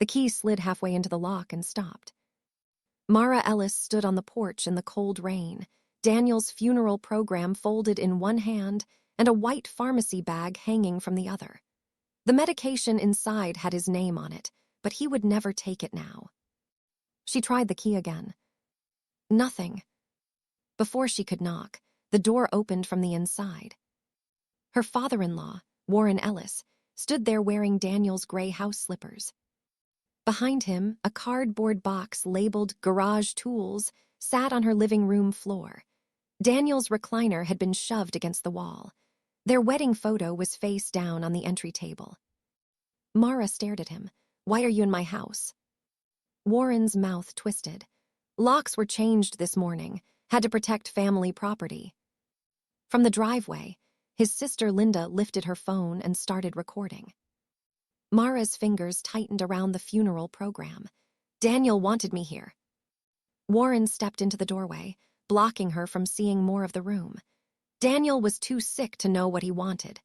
The key slid halfway into the lock and stopped. Mara Ellis stood on the porch in the cold rain, Daniel's funeral program folded in one hand and a white pharmacy bag hanging from the other. The medication inside had his name on it, but he would never take it now. She tried the key again. Nothing. Before she could knock, the door opened from the inside. Her father-in-law, Warren Ellis, stood there wearing Daniel's gray house slippers. Behind him, a cardboard box labeled Garage Tools sat on her living room floor. Daniel's recliner had been shoved against the wall. Their wedding photo was face down on the entry table. Mara stared at him. "Why are you in my house?" Warren's mouth twisted. Locks were changed this morning, had to protect family property. From the driveway, his sister Linda lifted her phone and started recording. Mara's fingers tightened around the funeral program. "Daniel wanted me here." Warren stepped into the doorway, blocking her from seeing more of the room. Daniel was too sick to know what he wanted.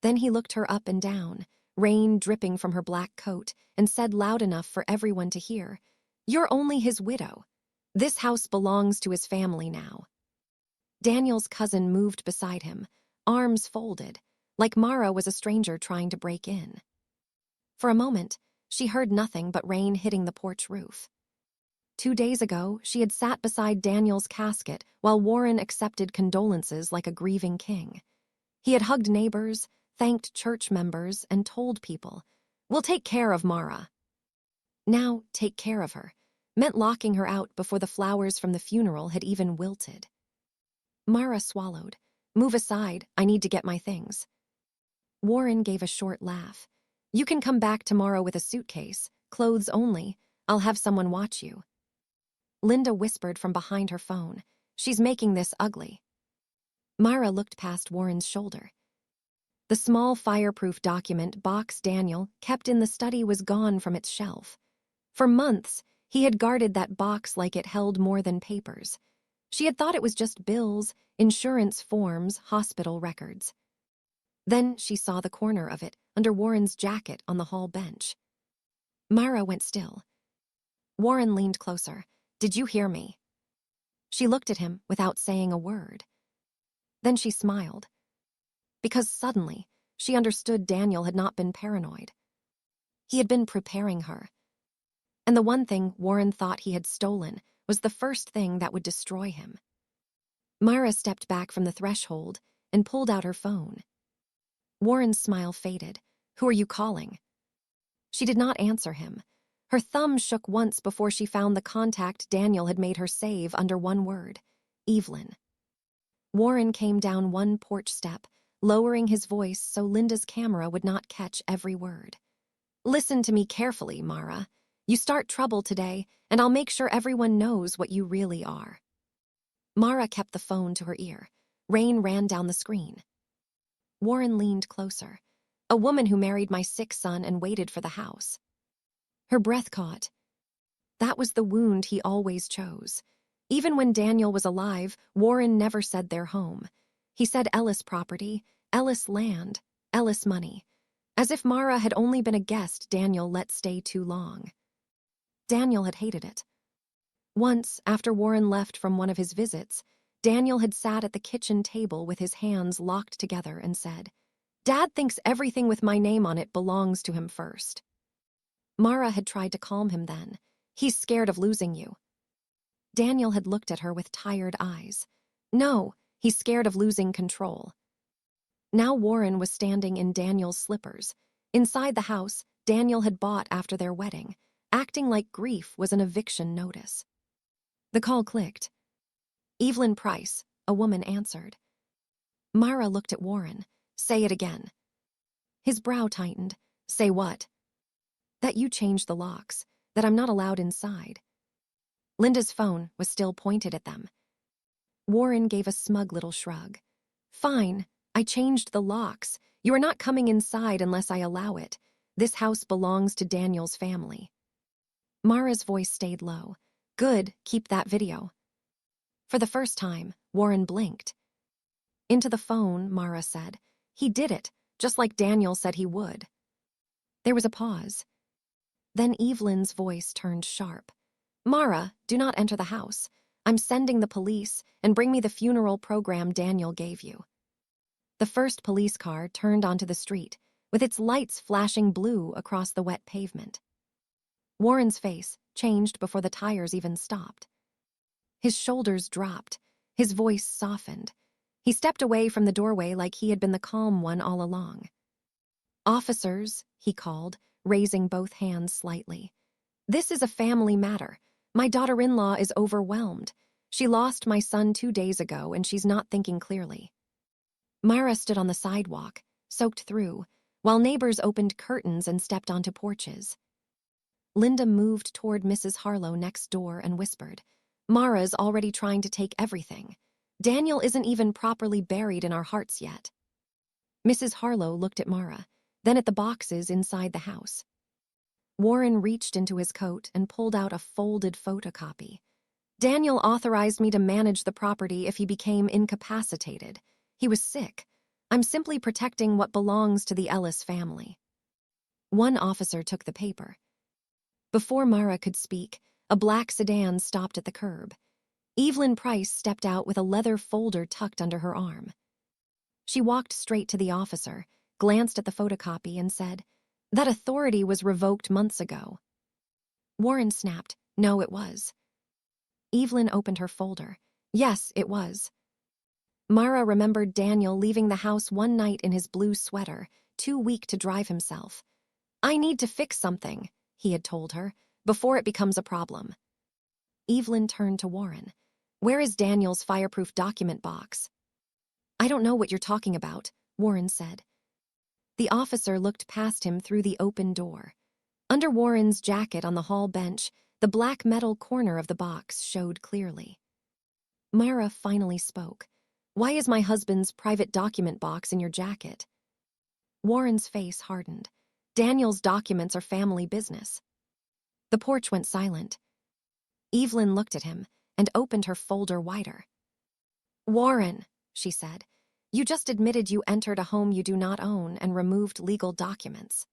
Then he looked her up and down, rain dripping from her black coat, and said loud enough for everyone to hear, "You're only his widow. This house belongs to his family now." Daniel's cousin moved beside him, arms folded, like Mara was a stranger trying to break in. For a moment, she heard nothing but rain hitting the porch roof. 2 days ago, she had sat beside Daniel's casket while Warren accepted condolences like a grieving king. He had hugged neighbors, thanked church members, and told people, "We'll take care of Mara." Now, take care of her meant locking her out before the flowers from the funeral had even wilted. Mara swallowed. "Move aside, I need to get my things." Warren gave a short laugh. "You can come back tomorrow with a suitcase, clothes only. I'll have someone watch you." Linda whispered from behind her phone, "She's making this ugly." Mara looked past Warren's shoulder. The small fireproof document box Daniel kept in the study was gone from its shelf. For months, he had guarded that box like it held more than papers. She had thought it was just bills, insurance forms, hospital records. Then she saw the corner of it under Warren's jacket on the hall bench. Mara went still. Warren leaned closer. "Did you hear me?" She looked at him without saying a word. Then she smiled. Because suddenly, she understood Daniel had not been paranoid. He had been preparing her. And the one thing Warren thought he had stolen was the first thing that would destroy him. Mara stepped back from the threshold and pulled out her phone. Warren's smile faded. "Who are you calling?" She did not answer him. Her thumb shook once before she found the contact Daniel had made her save under one word: Evelyn. Warren came down one porch step, lowering his voice so Linda's camera would not catch every word. "Listen to me carefully, Mara. You start trouble today, and I'll make sure everyone knows what you really are." Mara kept the phone to her ear. Rain ran down the screen. Warren leaned closer. "A woman who married my sick son and waited for the house." Her breath caught. That was the wound he always chose. Even when Daniel was alive, Warren never said their home. He said Ellis property, Ellis land, Ellis money. As if Mara had only been a guest Daniel let stay too long. Daniel had hated it. Once, after Warren left from one of his visits, Daniel had sat at the kitchen table with his hands locked together and said, "Dad thinks everything with my name on it belongs to him first." Mara had tried to calm him then. "He's scared of losing you." Daniel had looked at her with tired eyes. "No, he's scared of losing control." Now Warren was standing in Daniel's slippers. Inside the house Daniel had bought after their wedding, acting like grief was an eviction notice. The call clicked. "Evelyn Price," a woman answered. Mara looked at Warren. "Say it again." His brow tightened. "Say what?" "That you changed the locks, that I'm not allowed inside." Linda's phone was still pointed at them. Warren gave a smug little shrug. "Fine, I changed the locks. You are not coming inside unless I allow it. This house belongs to Daniel's family." Mara's voice stayed low. "Good, keep that video." For the first time, Warren blinked. Into the phone, Mara said, "He did it, just like Daniel said he would." There was a pause. Then Evelyn's voice turned sharp. "Mara, do not enter the house. I'm sending the police, and bring me the funeral program Daniel gave you." The first police car turned onto the street, with its lights flashing blue across the wet pavement. Warren's face changed before the tires even stopped. His shoulders dropped, his voice softened. He stepped away from the doorway like he had been the calm one all along. "Officers," he called, raising both hands slightly. "This is a family matter. My daughter-in-law is overwhelmed. She lost my son 2 days ago, and she's not thinking clearly." Mara stood on the sidewalk, soaked through, while neighbors opened curtains and stepped onto porches. Linda moved toward Mrs. Harlow next door and whispered, "Mara's already trying to take everything. Daniel isn't even properly buried in our hearts yet." Mrs. Harlow looked at Mara, then at the boxes inside the house. Warren reached into his coat and pulled out a folded photocopy. "Daniel authorized me to manage the property if he became incapacitated. He was sick. I'm simply protecting what belongs to the Ellis family." One officer took the paper. Before Mara could speak, a black sedan stopped at the curb. Evelyn Price stepped out with a leather folder tucked under her arm. She walked straight to the officer, glanced at the photocopy, and said, "That authority was revoked months ago." Warren snapped, "No, it was." Evelyn opened her folder. "Yes, it was." Mara remembered Daniel leaving the house one night in his blue sweater, too weak to drive himself. "I need to fix something," he had told her, "before it becomes a problem." Evelyn turned to Warren. "Where is Daniel's fireproof document box?" "I don't know what you're talking about," Warren said. The officer looked past him through the open door. Under Warren's jacket on the hall bench, the black metal corner of the box showed clearly. Mara finally spoke. "Why is my husband's private document box in your jacket?" Warren's face hardened. "Daniel's documents are family business." The porch went silent. Evelyn looked at him and opened her folder wider. "Warren," she said, "you just admitted you entered a home you do not own and removed legal documents."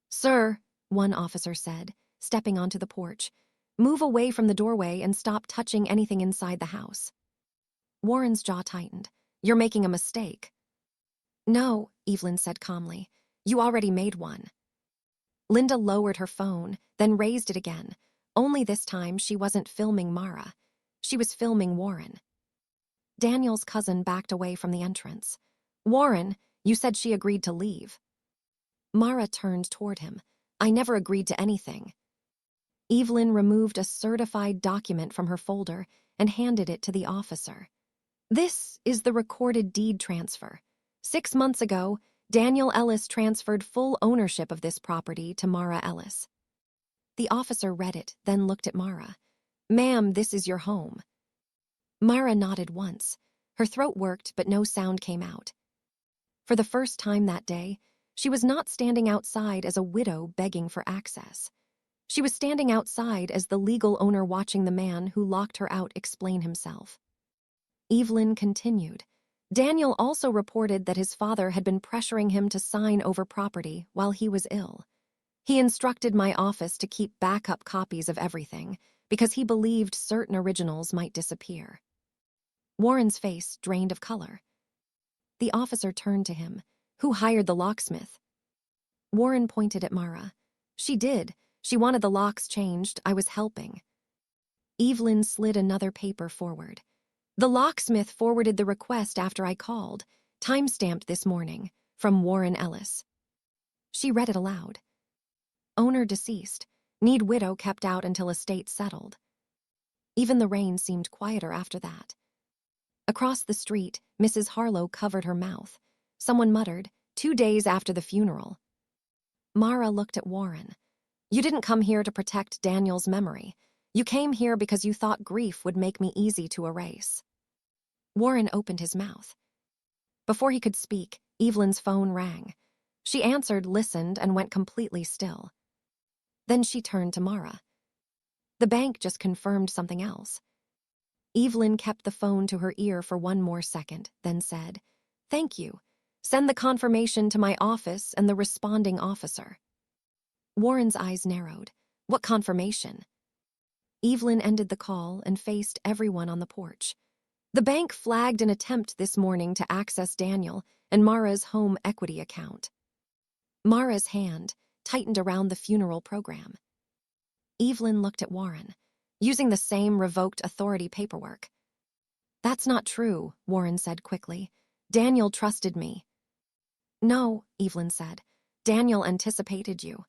"Sir," one officer said, stepping onto the porch, "move away from the doorway and stop touching anything inside the house." Warren's jaw tightened. "You're making a mistake." "No," Evelyn said calmly. "You already made one." Linda lowered her phone, then raised it again. Only this time she wasn't filming Mara. She was filming Warren. Daniel's cousin backed away from the entrance. "Warren, you said she agreed to leave." Mara turned toward him. "I never agreed to anything." Evelyn removed a certified document from her folder and handed it to the officer. "This is the recorded deed transfer. 6 months ago, Daniel Ellis transferred full ownership of this property to Mara Ellis." The officer read it, then looked at Mara. "Ma'am, this is your home." Mara nodded once. Her throat worked, but no sound came out. For the first time that day, she was not standing outside as a widow begging for access. She was standing outside as the legal owner watching the man who locked her out explain himself. Evelyn continued. "Daniel also reported that his father had been pressuring him to sign over property while he was ill. He instructed my office to keep backup copies of everything because he believed certain originals might disappear." Warren's face drained of color. The officer turned to him. "Who hired the locksmith?" Warren pointed at Mara. "She did. She wanted the locks changed. I was helping." Evelyn slid another paper forward. "The locksmith forwarded the request after I called, time-stamped this morning, from Warren Ellis." She read it aloud. "Owner deceased. Need widow kept out until estate settled." Even the rain seemed quieter after that. Across the street, Mrs. Harlow covered her mouth. Someone muttered, 2 days after the funeral." Mara looked at Warren. "You didn't come here to protect Daniel's memory. You came here because you thought grief would make me easy to erase." Warren opened his mouth. Before he could speak, Evelyn's phone rang. She answered, listened, and went completely still. Then she turned to Mara. "The bank just confirmed something else." Evelyn kept the phone to her ear for one more second, then said, "Thank you. Send the confirmation to my office and the responding officer." Warren's eyes narrowed. What confirmation? Evelyn ended the call and faced everyone on the porch. The bank flagged an attempt this morning to access Daniel and Mara's home equity account. Mara's hand tightened around the funeral program. Evelyn looked at Warren, using the same revoked authority paperwork. That's not true, Warren said quickly. Daniel trusted me. No, Evelyn said. Daniel anticipated you.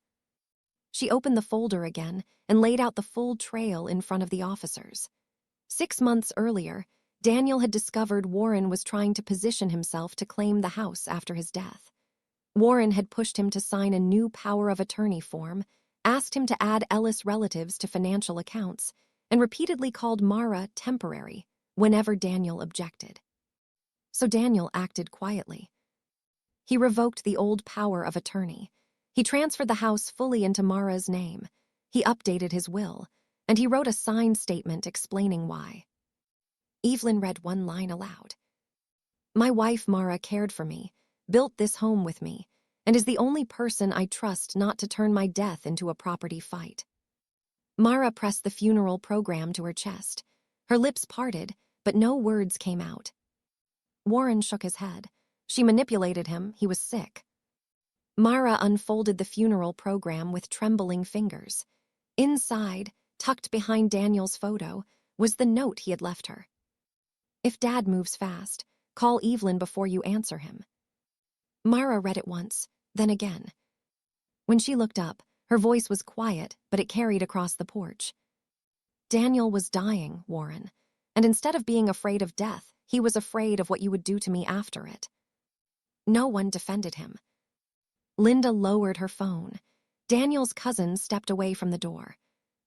She opened the folder again and laid out the full trail in front of the officers. 6 months earlier, Daniel had discovered Warren was trying to position himself to claim the house after his death. Warren had pushed him to sign a new power of attorney form, asked him to add Ellis relatives to financial accounts, and repeatedly called Mara temporary whenever Daniel objected. So Daniel acted quietly. He revoked the old power of attorney. He transferred the house fully into Mara's name. He updated his will, and he wrote a signed statement explaining why. Evelyn read one line aloud. My wife Mara cared for me, built this home with me, and is the only person I trust not to turn my death into a property fight. Mara pressed the funeral program to her chest. Her lips parted, but no words came out. Warren shook his head. She manipulated him, he was sick. Mara unfolded the funeral program with trembling fingers. Inside, tucked behind Daniel's photo, was the note he had left her. If Dad moves fast, call Evelyn before you answer him. Mara read it once, then again. When she looked up, her voice was quiet, but it carried across the porch. Daniel was dying, Warren, and instead of being afraid of death, he was afraid of what you would do to me after it. No one defended him. Linda lowered her phone. Daniel's cousin stepped away from the door.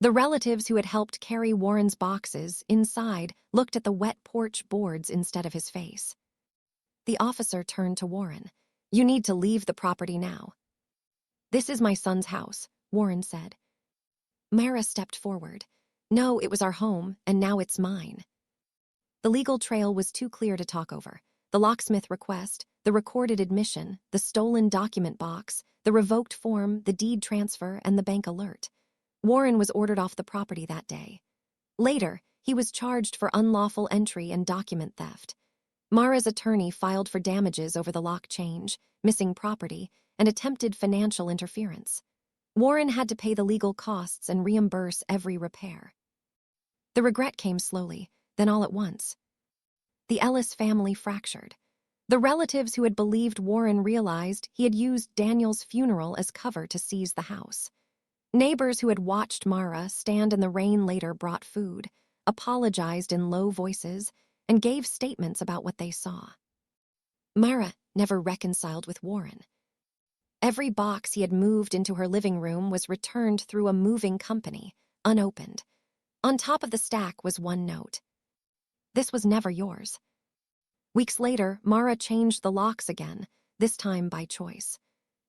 The relatives who had helped carry Warren's boxes inside looked at the wet porch boards instead of his face. The officer turned to Warren. You need to leave the property now. This is my son's house, Warren said. Mara stepped forward. No, it was our home, and now it's mine. The legal trail was too clear to talk over. The locksmith request, the recorded admission, the stolen document box, the revoked form, the deed transfer, and the bank alert. Warren was ordered off the property that day. Later, he was charged for unlawful entry and document theft. Mara's attorney filed for damages over the lock change, missing property, and attempted financial interference. Warren had to pay the legal costs and reimburse every repair. The regret came slowly, then all at once. The Ellis family fractured. The relatives who had believed Warren realized he had used Daniel's funeral as cover to seize the house. Neighbors who had watched Mara stand in the rain later brought food, apologized in low voices, and gave statements about what they saw. Mara never reconciled with Warren. Every box he had moved into her living room was returned through a moving company, unopened. On top of the stack was one note. This was never yours. Weeks later, Mara changed the locks again, this time by choice.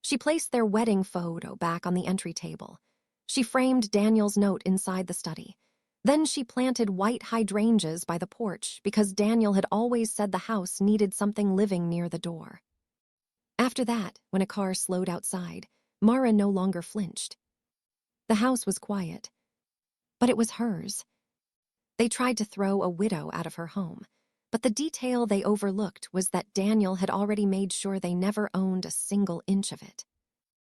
She placed their wedding photo back on the entry table. She framed Daniel's note inside the study. Then she planted white hydrangeas by the porch because Daniel had always said the house needed something living near the door. After that, when a car slowed outside, Mara no longer flinched. The house was quiet, but it was hers. They tried to throw a widow out of her home, but the detail they overlooked was that Daniel had already made sure they never owned a single inch of it.